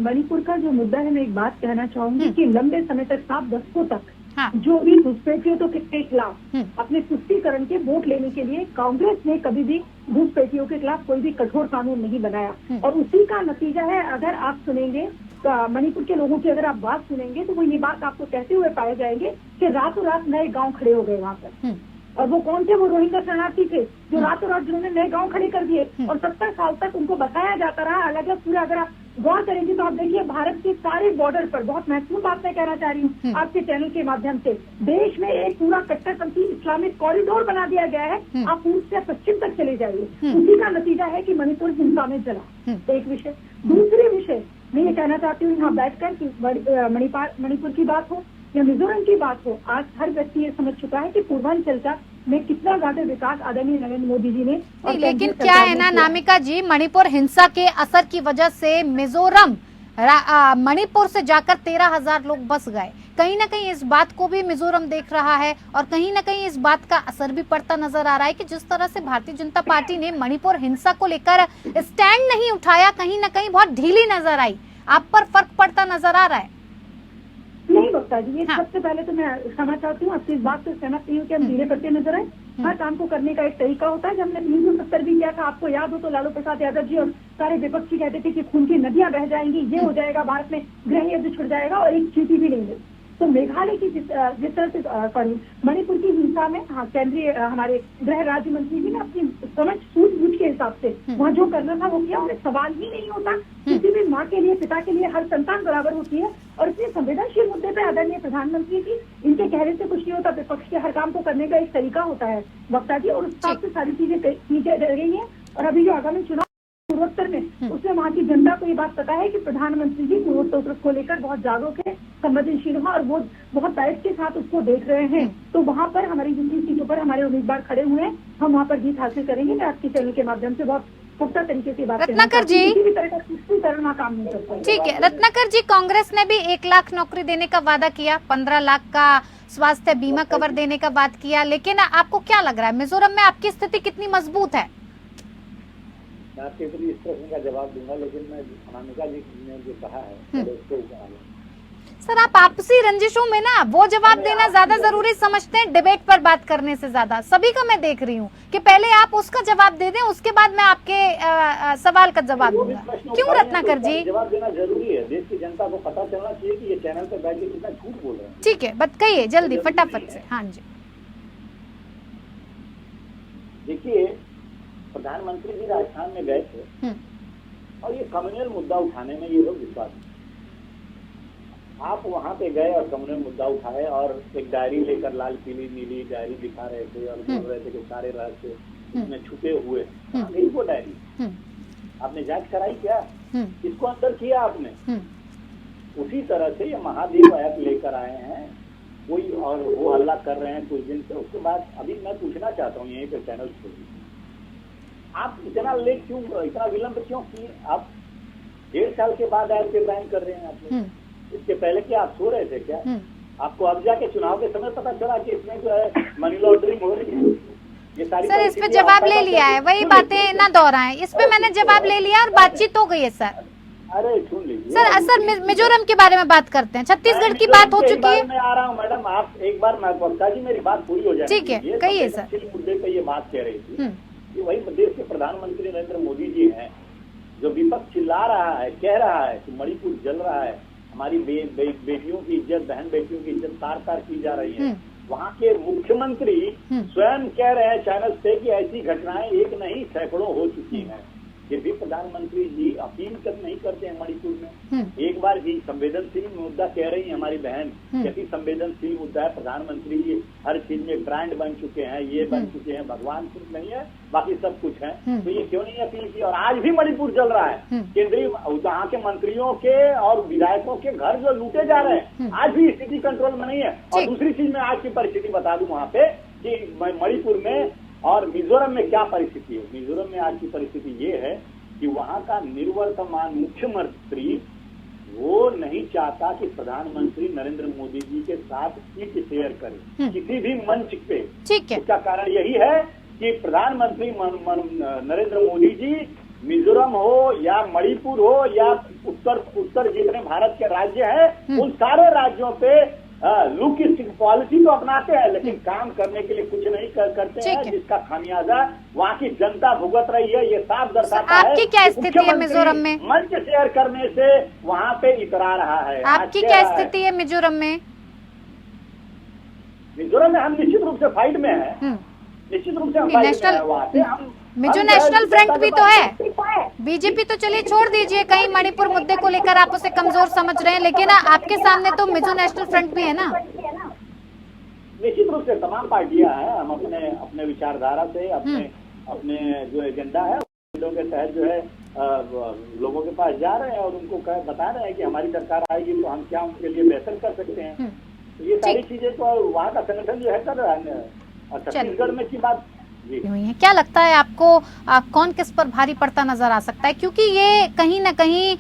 मणिपुर का जो मुद्दा है, मैं एक बात कहना चाहूंगी कि लंबे समय तक 7 दशकों तक जो भी घुसपैठियों के खिलाफ अपने तुष्टीकरण के वोट लेने के लिए कांग्रेस ने कभी भी घुसपैठियों के खिलाफ कोई भी कठोर कानून नहीं बनाया, और उसी का नतीजा है। अगर आप सुनेंगे मणिपुर के लोगों की, अगर आप बात सुनेंगे तो वो ये बात आपको कहते हुए पाए जाएंगे कि रातों रात नए गांव खड़े हो गए वहाँ पर। और वो कौन थे? वो रोहिंग्या शरणार्थी थे जो रातों रात जिन्होंने नए गांव खड़े कर दिए, और 70 साल तक उनको बताया जाता रहा अलग अलग पूरा। अगर आप गौर करेंगे तो आप देखिए भारत के सारे बॉर्डर पर, बहुत महत्वपूर्ण बात मैं कहना चाह रही हूँ आपके चैनल के माध्यम से, देश में एक पूरा कट्टरपंथी इस्लामिक कॉरिडोर बना दिया गया है। आप पूर्व से पश्चिम तक चले जाइए, उसी का नतीजा है कि मणिपुर हिंसा में चला। एक विषय। दूसरे विषय मैं ये कहना चाहती हूँ यहाँ बैठकर कि मणिपुर की बात हो या मिजोरम की बात हो, आज हर व्यक्ति ये समझ चुका है कि पूर्वांचल में कितना ज्यादा विकास आदरणीय नरेंद्र मोदी जी ने। लेकिन क्या है ना नामिका जी, मणिपुर हिंसा के असर की वजह से मिजोरम मणिपुर से जाकर 13,000 लोग बस गए। कहीं ना कहीं इस बात को भी मिजोरम देख रहा है, और कहीं ना कहीं इस बात का असर भी पड़ता नजर आ रहा है कि जिस तरह से भारतीय जनता पार्टी ने मणिपुर हिंसा को लेकर स्टैंड नहीं उठाया, कहीं ना कहीं बहुत ढीली नजर आई। आप पर फर्क पड़ता नजर आ रहा है? नहीं बता जी, ये सबसे पहले तो मैं क्षमा चाहती हूँ, आपकी इस बात से सहमत नहीं हूँ कि हम ढीले पड़ते नजर आए। हर काम को करने का एक तरीका होता है। जब हमने 1970 भी किया था, आपको याद हो तो लालू प्रसाद यादव जी और सारे विपक्षी कहते थे कि खून की नदियां बह जाएंगी, ये हो जाएगा, भारत में गृह युद्ध छिड़ जाएगा, और एक चीटी भी नहीं मिली। तो मेघालय की जिस तरह से मणिपुर की हिंसा में केंद्रीय हमारे गृह राज्य मंत्री जी ने अपनी समझ सूझबूझ के हिसाब से वहाँ जो करना था वो किया। उन्हें सवाल ही नहीं होता, किसी भी माँ के लिए, पिता के लिए हर संतान बराबर होती है, और इतने संवेदनशील मुद्दे पे आदरणीय प्रधानमंत्री जी, इनके कहने से कुछ नहीं होता, विपक्ष के हर काम को करने का एक तरीका होता है वक्ता जी, और उस हिसाब से सारी चीजें की जा रही है। और अभी जो आगामी चुनाव पूर्वोत्तर में, उसमें वहाँ की जनता को ये बात पता है कि प्रधानमंत्री जी पूर्वोत्तर को लेकर बहुत जागरूक है, संवेदनशील है, और वो बहुत दायित्व के साथ उसको देख रहे हैं। तो वहाँ पर हमारी जितनी सीटों पर हमारे उम्मीदवार खड़े हुए हैं, हम वहाँ पर जीत हासिल करेंगे। मैं आपके चैनल के माध्यम से बहुत पुख्ता तरीके से बात रत्नाकर जी, किसी भी तरह का तुष्टीकरण काम नहीं करता। ठीक है रत्नाकर जी, कांग्रेस ने भी 1 लाख नौकरी देने का वादा किया, 15 लाख का स्वास्थ्य बीमा कवर देने का बात किया, लेकिन आपको क्या लग रहा है मिजोरम में आपकी स्थिति कितनी मजबूत है? मैं आपके इस प्रश्न का जवाब दूंगा, लेकिन मैं अनामिका जी ने जो कहा है उसको सर, आप आपसी रंजिशों में ना वो जवाब देना ज्यादा जरूरी समझते हैं डिबेट पर बात करने से ज्यादा। सभी का मैं देख रही हूँ कि पहले आप उसका जवाब दे दें, उसके बाद मैं आपके सवाल का जवाब दूंगा। क्यों रत्नाकर जी? जवाब देना जरूरी है, देश की जनता को पता चलना चाहिए कि ये चैनल पर बैठ के कितना झूठ बोल रहे हैं। ठीक है, बताइए जल्दी फटाफट से। हाँ जी, देखिए प्रधानमंत्री जी राजस्थान में गए थे और ये कम्युनल मुद्दा उठाने में ये लोग विश्वास, आप वहाँ पे गए और कम्युनल मुद्दा उठाए और एक डायरी लेकर लाल पीली नीली डायरी दिखा रहे थे और बोल रहे थे कि सारे रहस्य इसमें छुपे हुए। नहीं वो डायरी आपने जांच कराई क्या? इसको अंदर किया आपने? उसी तरह से ये महादेव ऐप लेकर आए हैं कोई और वो हल्ला कर रहे हैं कुछ दिन से। उसके बाद अभी मैं पूछना चाहता हूँ यहीं पे चैनल से, आप इतना लेट क्यों, इतना विलंब क्यों किए? आप 1.5 साल के बाद ऐप के बैन कर रहे हैं आप लोग। इसके पहले क्या आप सो रहे थे क्या? आपको अब जाके चुनाव के समय पता चला कि इसमें जो है मनी लॉन्ड्रिंग हो रही है? ये सारी सर इस पे जवाब ले लिया है, वही बातें ना दोहराएं। इस पे मैंने जवाब ले लिया और बातचीत हो गई है सर। अरे सुन लीजिए सर मिजोरम के बारे में बात करते हैं, छत्तीसगढ़ की बात हो चुकी है। मैं आ रहा हूँ मैडम, आप एक बार वक्ता जी मेरी बात पूरी हो जाए। ठीक है, कहिए सर। मुद्दे पे ये बात कह रही थी, कि वही देश के प्रधानमंत्री नरेंद्र मोदी जी हैं, जो विपक्ष चिल्ला रहा है, कह रहा है कि मणिपुर जल रहा है, हमारी बेटियों की इज्जत, बहन बेटियों की इज्जत तार तार की जा रही है। वहाँ के मुख्यमंत्री स्वयं कह रहे हैं चैनल से कि ऐसी घटनाएं एक नहीं सैकड़ों हो चुकी हैं। फिर भी प्रधानमंत्री जी अपील नहीं करते हैं मणिपुर में। एक बार भी संवेदनशील मुद्दा कह रही है हमारी बहन, कैसी संवेदनशील मुद्दा है, प्रधानमंत्री जी हर चीज में ब्रांड बन चुके हैं, ये बन चुके हैं, भगवान सिर्फ नहीं है बाकी सब कुछ है, तो ये क्यों नहीं अपील की? और आज भी मणिपुर जल रहा है, केंद्रीय वहाँ के मंत्रियों के और विधायकों के घर जो लूटे जा रहे हैं, आज भी स्थिति कंट्रोल में नहीं है। और दूसरी चीज मैं आज की परिस्थिति बता दूं वहाँ पे कि मणिपुर में और मिजोरम में क्या परिस्थिति है। मिजोरम में आज की परिस्थिति ये है कि वहाँ का निर्वर्तमान मुख्यमंत्री वो नहीं चाहता कि प्रधानमंत्री नरेंद्र मोदी जी के साथ सीट शेयर करे किसी भी मंच पे। उसका कारण यही है कि प्रधानमंत्री नरेंद्र मोदी जी मिजोरम हो या मणिपुर हो या उत्तर जितने भारत के राज्य हैं, उन सारे राज्यों पे लुक पॉलिसी तो अपनाते हैं, लेकिन काम करने के लिए कुछ नहीं करते हैं, जिसका खामियाजा वहाँ की जनता भुगत रही है। ये साफ दर्शाता है। आपकी क्या स्थिति है मिजोरम में? मंच शेयर करने से वहाँ पे इतरा रहा है। आपकी क्या स्थिति है मिजोरम में? मिजोरम में हम निश्चित रूप से फाइट में है, निश्चित रूप से हम फाइट में है। वहाँ पे हम मिजो नेशनल फ्रंट भी तो है, बीजेपी तो चलिए छोड़ दीजिए, कहीं मणिपुर मुद्दे को लेकर आप उसे कमजोर समझ रहे हैं, लेकिन आपके सामने तो मिजो नेशनल फ्रंट भी है ना। निश्चित रूप से तमाम पार्टियां हैं, हम अपने विचारधारा से अपने जो एजेंडा है के तहत जो है लोगों के पास जा रहे हैं और उनको बता रहे हैं कि हमारी सरकार आएगी तो हम क्या उनके लिए बेहतर कर सकते हैं। तो ये सारी चीजें तो वहाँ का संगठन जो है कर रहा है। और छत्तीसगढ़ में की बात हुई है, क्या लगता है आपको कौन किस पर भारी पड़ता नजर आ सकता है? क्योंकि ये कहीं ना कहीं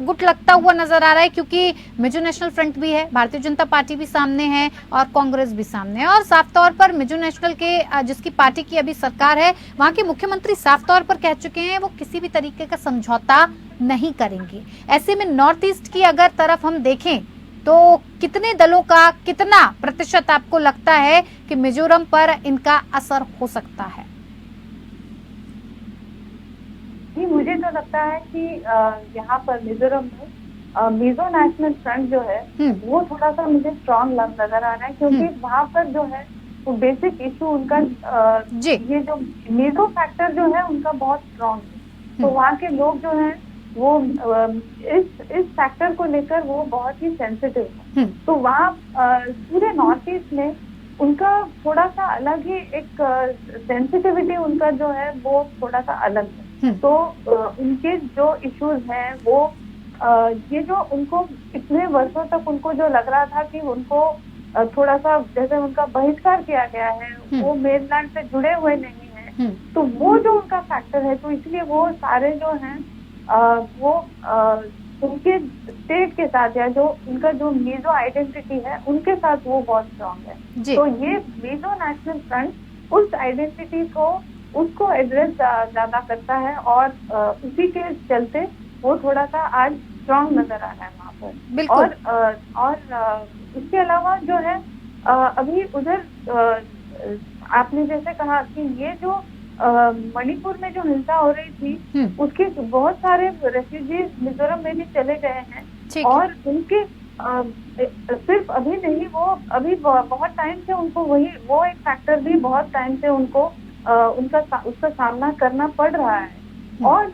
गुट लगता हुआ नजर आ रहा है, क्योंकि मिजो नेशनल फ्रंट भी है, भारतीय जनता पार्टी भी सामने है और कांग्रेस भी सामने है। और साफ तौर पर मिजो नेशनल के जिसकी पार्टी की अभी सरकार है, वहां के मुख्यमंत्री साफ तौर पर कह चुके हैं वो किसी भी तरीके का समझौता नहीं करेंगे। ऐसे में नॉर्थ ईस्ट की अगर तरफ हम देखें तो कितने दलों का कितना प्रतिशत आपको लगता है कि मिजोरम पर इनका असर हो सकता है? जी, मुझे तो लगता है कि यहाँ पर मिजोरम में मिजो नेशनल फ्रंट जो है वो थोड़ा सा मुझे स्ट्रॉन्ग नजर आ रहा है, क्योंकि वहाँ पर जो है वो बेसिक इशू उनका ये जो मिजो फैक्टर जो है उनका बहुत स्ट्रॉन्ग है। तो वहाँ के लोग जो है वो इस फैक्टर को लेकर वो बहुत ही सेंसिटिव है। तो वहाँ पूरे नॉर्थ ईस्ट में उनका थोड़ा सा अलग ही एक सेंसिटिविटी उनका जो है वो थोड़ा सा अलग है। तो उनके जो इश्यूज हैं वो ये जो उनको इतने वर्षों तक उनको जो लग रहा था कि उनको थोड़ा सा जैसे उनका बहिष्कार किया गया है, वो मेनलैंड से जुड़े हुए नहीं है, तो वो जो उनका फैक्टर है, तो इसलिए वो सारे जो हैं वो उनके स्टेट के साथ या जो उनका जो मिजो आइडेंटिटी है उनके साथ वो बहुत स्ट्रॉन्ग है। तो ये मिजो नेशनल फ्रंट उस आइडेंटिटी को उसको एड्रेस ज्यादा करता है और उसी के चलते वो थोड़ा सा आज स्ट्रॉन्ग नजर आ रहा है वहाँ पर। और इसके अलावा जो है अभी उधर आपने जैसे कहा कि ये जो मणिपुर में जो हिंसा हो रही थी उसके बहुत सारे रेफ्यूजीज मिजोरम में भी चले गए हैं और उनके सिर्फ अभी नहीं, वो अभी बहुत टाइम से उनको वो एक फैक्टर भी बहुत टाइम से उनको उसका सामना करना पड़ रहा है। और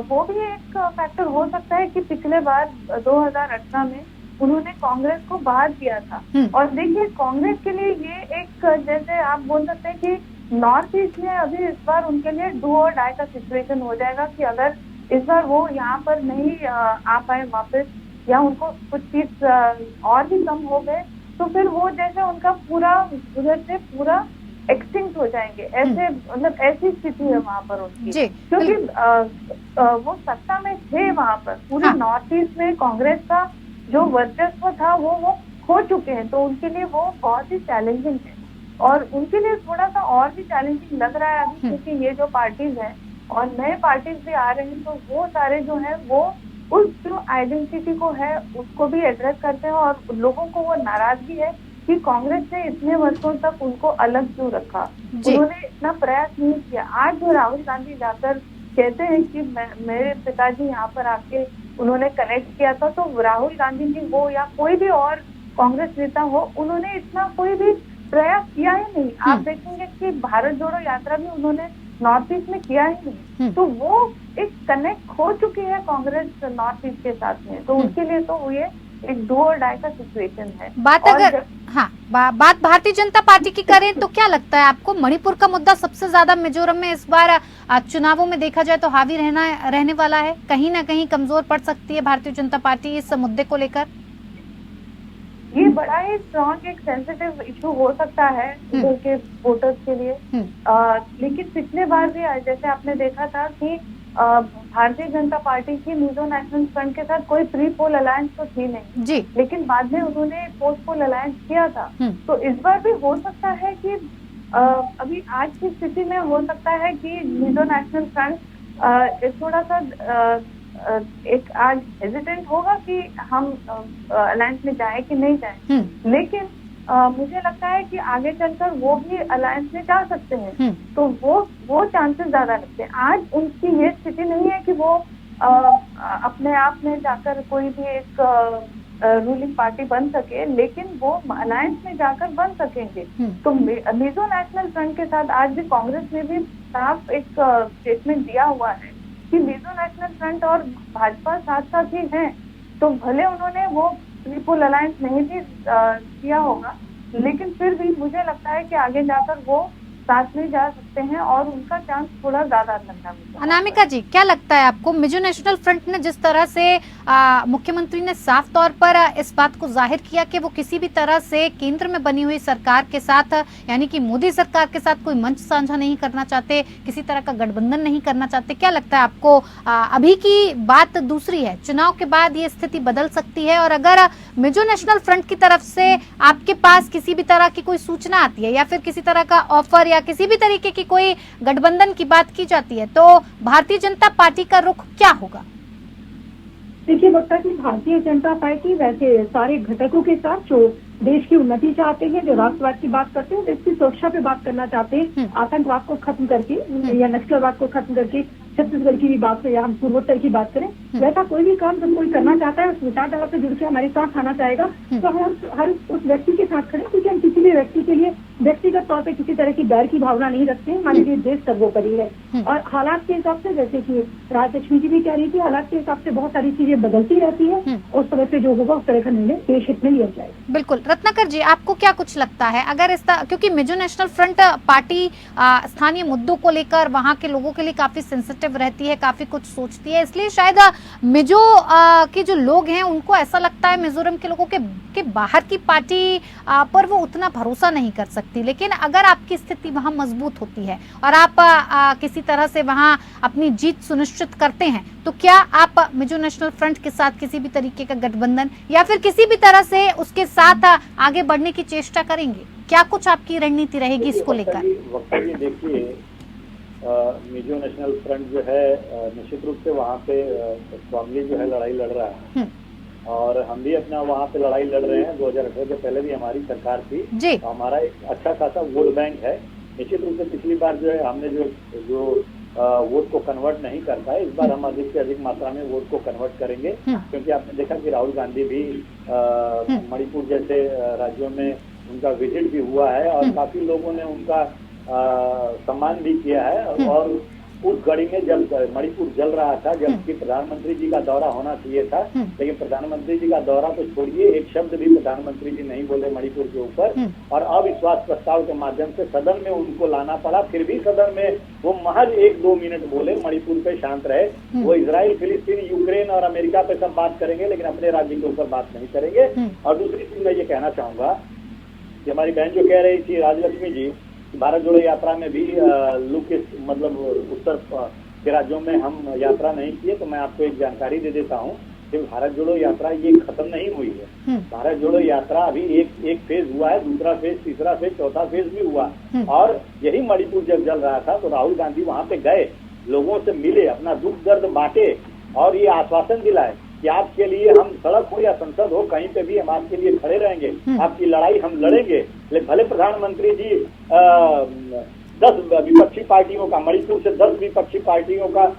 वो भी एक फैक्टर हो सकता है कि पिछले बार 2018 में उन्होंने कांग्रेस को बाहर किया था। और देखिए कांग्रेस के लिए ये एक जैसे आप बोल सकते हैं कि नॉर्थ ईस्ट में अभी इस बार उनके लिए डू और डाई का सिचुएशन हो जाएगा कि अगर इस बार वो यहाँ पर नहीं आ पाए वापस या उनको कुछ चीज और भी कम हो गए तो फिर वो जैसे उनका पूरा उधर से पूरा एक्सटिंक्ट हो जाएंगे, ऐसे मतलब ऐसी स्थिति है वहाँ पर उनकी, क्योंकि वो सत्ता में थे वहाँ पर पूरे नॉर्थ ईस्ट में कांग्रेस का जो वर्चस्व था वो खो चुके हैं। तो उनके लिए वो बहुत ही चैलेंजिंग है और उनके लिए थोड़ा सा और भी चैलेंजिंग लग रहा है अभी, क्योंकि ये जो पार्टीज हैं और नए पार्टीज भी आ रहे हैं तो वो सारे जो है वो उस जो आइडेंटिटी को है उसको भी एड्रेस करते हैं और लोगों को वो नाराजगी है कि कांग्रेस ने इतने वर्षों तक उनको अलग क्यों रखा, उन्होंने इतना प्रयास नहीं किया। आज जो राहुल गांधी जाकर कहते हैं कि मेरे पिताजी यहाँ पर आके उन्होंने कनेक्ट किया था, तो राहुल गांधी जी वो या कोई भी और कांग्रेस नेता हो, उन्होंने इतना कोई भी प्रयास किया ही नहीं। आप देखेंगे कि भारत जोड़ो यात्रा भी उन्होंने नॉर्थ ईस्ट में किया ही नहीं। तो वो एक कनेक्ट हो चुकी है कांग्रेस नॉर्थ ईस्ट के साथ में, तो उनके लिए तो ये एक डू और डाई का सिचुएशन है। बात अगर बात भारतीय जनता पार्टी की करें तो क्या लगता है आपको, मणिपुर का मुद्दा सबसे ज्यादा मिजोरम में इस बार चुनावों में देखा जाए तो हावी रहने वाला है, कहीं ना कहीं कमजोर पड़ सकती है भारतीय जनता पार्टी इस मुद्दे को लेकर? ये बड़ा ही स्ट्रॉन्ग एक सेंसिटिव इशू हो सकता है इधर के वोटर्स के लिए। लेकिन पिछले बार भी जैसे आपने देखा था कि भारतीय जनता पार्टी की मिजो नेशनल फ्रंट के साथ कोई प्री पोल अलायंस तो थी नहीं जी, लेकिन बाद में उन्होंने पोस्ट पोल अलायंस किया था। तो इस बार भी हो सकता है कि अभी आज की स्थिति में हो सकता है कि मिजो नेशनल फ्रंट थोड़ा सा एक आज हेजिटेंट होगा कि हम अलायंस में जाए कि नहीं जाए, लेकिन मुझे लगता है कि आगे चलकर वो भी अलायंस में जा सकते हैं। तो वो चांसेस ज्यादा लगते हैं। आज उनकी ये स्थिति नहीं है कि वो अपने आप में जाकर कोई भी एक रूलिंग पार्टी बन सके, लेकिन वो अलायंस में जाकर बन सकेंगे। तो मिजो नेशनल फ्रंट के साथ आज भी कांग्रेस ने भी साफ एक स्टेटमेंट दिया हुआ है कि मिजो नेशनल फ्रंट और भाजपा साथ साथ ही हैं। तो भले उन्होंने वो ट्रिपल अलायंस नहीं भी किया होगा, लेकिन फिर भी मुझे लगता है कि आगे जाकर वो साथ में जा सकते हैं और उनका चांस थोड़ा ज्यादा लगता है। अनामिका जी, क्या लगता है आपको, मिजो नेशनल फ्रंट ने जिस तरह से मुख्यमंत्री ने साफ तौर पर इस बात को जाहिर किया कि वो किसी भी तरह से केंद्र में बनी हुई सरकार के साथ, यानी कि मोदी सरकार के साथ कोई मंच साझा नहीं करना चाहते, किसी तरह का गठबंधन नहीं करना चाहते, क्या लगता है आपको अभी की बात दूसरी है, चुनाव के बाद ये स्थिति बदल सकती है? और अगर मिजो नेशनल फ्रंट की तरफ से आपके पास किसी भी तरह की कोई सूचना आती है या फिर किसी तरह का ऑफर या किसी भी तरीके की कोई गठबंधन की बात की जाती है, तो भारतीय जनता पार्टी का रुख क्या होगा? देखिए वक्ता जी, भारतीय जनता पार्टी वैसे सारे घटकों के साथ जो देश की उन्नति चाहते हैं, जो राष्ट्रवाद की बात करते हैं, देश की सुरक्षा पे बात करना चाहते हैं, आतंकवाद को खत्म करके या नक्सलवाद को खत्म करके छत्तीसगढ़ की भी बात से या हम पूर्वोत्तर की बात करें, वैसा कोई भी काम जब कोई करना चाहता है उस विचारधारा से जुड़ के हमारे साथ आना चाहेगा तो हम हर उस व्यक्ति के साथ खड़े, क्योंकि हम किसी भी व्यक्ति के लिए व्यक्तिगत तौर पर किसी तरह की डर की भावना नहीं रखते हैं। हमारे लिए देश सर्वोपरि है और हालात के हिसाब से, जैसे कि राजलक्ष्मी जी भी कह रही थी, हालात के हिसाब से बहुत सारी चीजें बदलती रहती है, उस तरह से जो होगा उस तरह का निर्णय देश हित में लिया जाएगा। बिल्कुल। रत्नाकर जी, आपको क्या कुछ लगता है, अगर इस क्योंकि मिजो नेशनल फ्रंट पार्टी स्थानीय मुद्दों को लेकर वहां के लोगों के लिए काफी सेंसिटिव रहती है, काफी कुछ सोचती है, इसलिए शायद मिजो के जो लोग हैं उनको ऐसा लगता है मिजोरम के लोगों के बाहर की पार्टी पर वो उतना भरोसा नहीं कर सकती। लेकिन अगर आपकी स्थिति वहां मजबूत होती है और आप किसी तरह से वहां अपनी जीत सुनिश्चित करते हैं, तो क्या आप मिजो नेशनल फ्रंट के साथ किसी भी तरीके का गठबंधन या फिर किसी भी तरह से उसके साथ आगे बढ़ने की चेष्टा करेंगे? क्या कुछ आपकी रणनीति रहेगी इसको लेकर? वक्त जी देखिए, मिजो नेशनल फ्रंट जो है निश्चित रूप से वहाँ पे स्ट्रांगली जो है लड़ाई लड़ रहा है और हम भी अपना वहाँ पे लड़ाई लड़ रहे हैं। 2018 से पहले भी हमारी सरकार थी, तो हमारा एक अच्छा खासा वोट बैंक है। निश्चित रूप से पिछली बार जो है हमने जो वोट को कन्वर्ट नहीं कर पाए, इस बार हम अधिक से अधिक मात्रा में वोट को कन्वर्ट करेंगे, क्योंकि आपने देखा कि राहुल गांधी भी मणिपुर जैसे राज्यों में उनका विजिट भी हुआ है और काफी लोगों ने उनका सम्मान भी किया है। और उस घड़ी में जब मणिपुर जल रहा था, जबकि प्रधानमंत्री जी का दौरा होना चाहिए था, लेकिन प्रधानमंत्री जी का दौरा तो छोड़िए, एक शब्द भी प्रधानमंत्री जी नहीं बोले मणिपुर के ऊपर और अविश्वास प्रस्ताव के माध्यम से सदन में उनको लाना पड़ा। फिर भी सदन में वो महज 1-2 मिनट बोले, मणिपुर पे शांत रहे। वो इजराइल, फिलिस्तीन, यूक्रेन और अमेरिका पे सब बात करेंगे, लेकिन अपने राज्य के ऊपर बात नहीं करेंगे। और दूसरी चीज मैं ये कहना चाहूंगा कि हमारी बहन जो कह रही थी राजलक्ष्मी जी, भारत जोड़ो यात्रा में भी मतलब उत्तर के राज्यों में हम यात्रा नहीं किए, तो मैं आपको एक जानकारी दे देता हूँ कि भारत जोड़ो यात्रा ये खत्म नहीं हुई है। भारत जोड़ो यात्रा अभी एक फेज हुआ है, दूसरा फेज, तीसरा फेज, चौथा फेज भी हुआ। और यही मणिपुर जब जल रहा था तो राहुल गांधी वहाँ पे गए, लोगों से मिले, अपना दुख दर्द बांटे और ये आश्वासन दिलाए कि आपके लिए हम सड़क हो या संसद हो, कहीं पे भी हम आपके लिए खड़े रहेंगे, आपकी लड़ाई हम लड़ेंगे। भले प्रधानमंत्री जी 10 विपक्षी पार्टियों का, मणिपुर से 10 विपक्षी पार्टियों का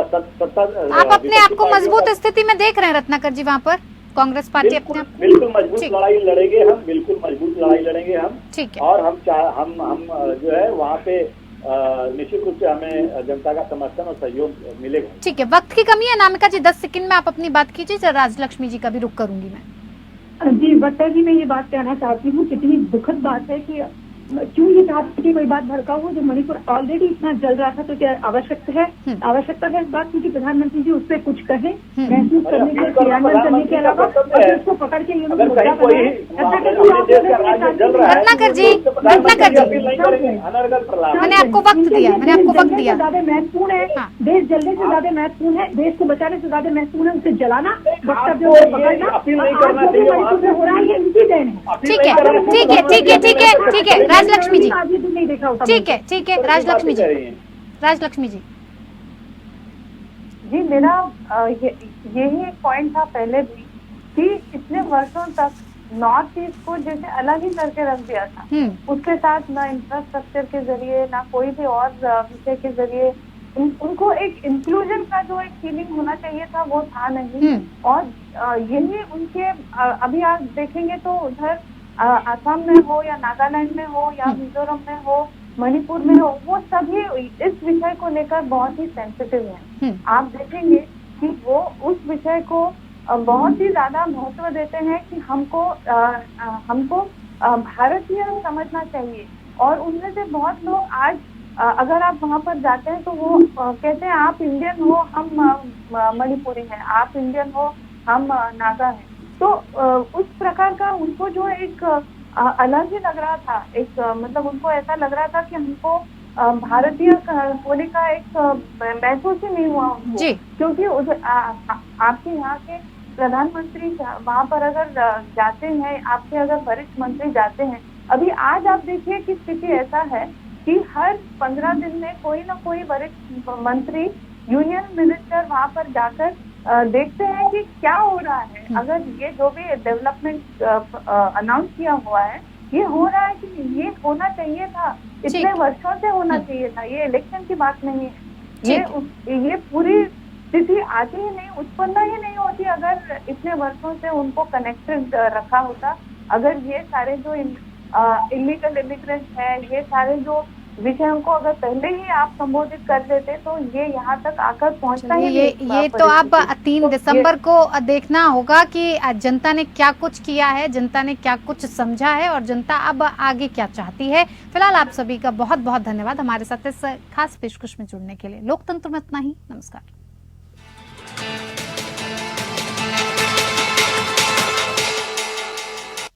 सत्ता, आप अपने आप को मजबूत स्थिति में देख रहे हैं रत्नाकर जी वहाँ पर? कांग्रेस पार्टी अपने आप बिल्कुल मजबूत लड़ाई लड़ेंगे हम, बिल्कुल मजबूत लड़ाई लड़ेंगे हम। ठीक है। और हम जो है वहाँ पे निश्चित रूप से हमें जनता का समर्थन और सहयोग मिलेगा। ठीक है, वक्त की कमी है अनामिका जी, 10 सेकंड में आप अपनी बात कीजिए, राजलक्ष्मी जी का भी रुख करूंगी मैं। जी वत्ता जी, मैं ये बात कहना चाहती हूँ, कितनी दुखद बात है कि क्यों ये चाहते कि कोई बात भड़काऊ हो जो मणिपुर ऑलरेडी इतना जल रहा था। तो क्या आवश्यकता है इस बात की कि प्रधानमंत्री जी उस पर कुछ कहें, महसूस करने के, क्रियान्वयन करने के अलावा, और उसको पकड़ के ये लोग मुद्दा बनाएं। रत्नाकर जी, मैंने आपको वक्त दिया, ज्यादा महत्वपूर्ण है, देश जलने से ज्यादा महत्वपूर्ण है, देश को बचाने से ज्यादा महत्वपूर्ण है उसे जलाना, वक्तव्य पकड़ना। हो रहा है ये इनकी देन है। ठीक है राजलक्ष्मी जी, ठीक है राजलक्ष्मी जी। जी मेरा यही एक पॉइंट था पहले भी कि इतने वर्षों तक नॉर्थ ईस्ट को जैसे अलग ही करके रख दिया था, उसके साथ ना इंफ्रास्ट्रक्चर के जरिए ना कोई भी और विषय के जरिए उनको एक इंक्लूजन का जो एक फीलिंग होना चाहिए था वो था नहीं। और यही उनके अभी आप देखेंगे तो उधर असम में हो या नागालैंड में हो या मिजोरम में हो, मणिपुर में हो, वो सभी इस विषय को लेकर बहुत ही सेंसिटिव हैं। आप देखेंगे कि वो उस विषय को बहुत ही ज्यादा महत्व देते हैं कि हमको भारतीय समझना चाहिए। और उनमें से बहुत लोग आज अगर आप वहाँ पर जाते हैं तो वो कहते हैं आप इंडियन हो, हम मणिपुरी हैं, आप इंडियन हो, हम नागा हैं। तो उस प्रकार का उनको जो एक अलग ही लग रहा था, एक मतलब उनको ऐसा लग रहा था कि हमको भारतीय होने का एक महसूस ही नहीं हुआ जी। क्योंकि आपके यहाँ के प्रधानमंत्री वहाँ पर अगर जाते हैं, आपके अगर वरिष्ठ मंत्री जाते हैं, अभी आज आप देखिए कि स्थिति ऐसा है कि हर 15 दिन में कोई ना कोई वरिष्ठ मंत्री, यूनियन मिनिस्टर वहाँ पर जाकर देखते हैं कि क्या हो रहा है। अगर ये जो भी डेवलपमेंट अनाउंस किया हुआ है ये हो रहा है कि ये होना चाहिए था, इतने वर्षों से होना चाहिए था, ये इलेक्शन की बात नहीं है। ये पूरी स्थिति आती ही नहीं, उत्पन्न ही नहीं होती अगर इतने वर्षों से उनको कनेक्टेड रखा होता। अगर ये सारे जो इलीगल इमिग्रेंट्स है, ये सारे जो विषयों को अगर पहले ही आप संबोधित कर देते तो ये यहाँ तक आकर पहुँचता ही नहीं। ये तो अब 3 दिसंबर को देखना होगा कि जनता ने क्या कुछ किया है, जनता ने क्या कुछ समझा है और जनता अब आगे क्या चाहती है। फिलहाल आप सभी का बहुत बहुत धन्यवाद हमारे साथ इस खास पेशकश में जुड़ने के लिए। लोकतंत्र में इतना ही, नमस्कार।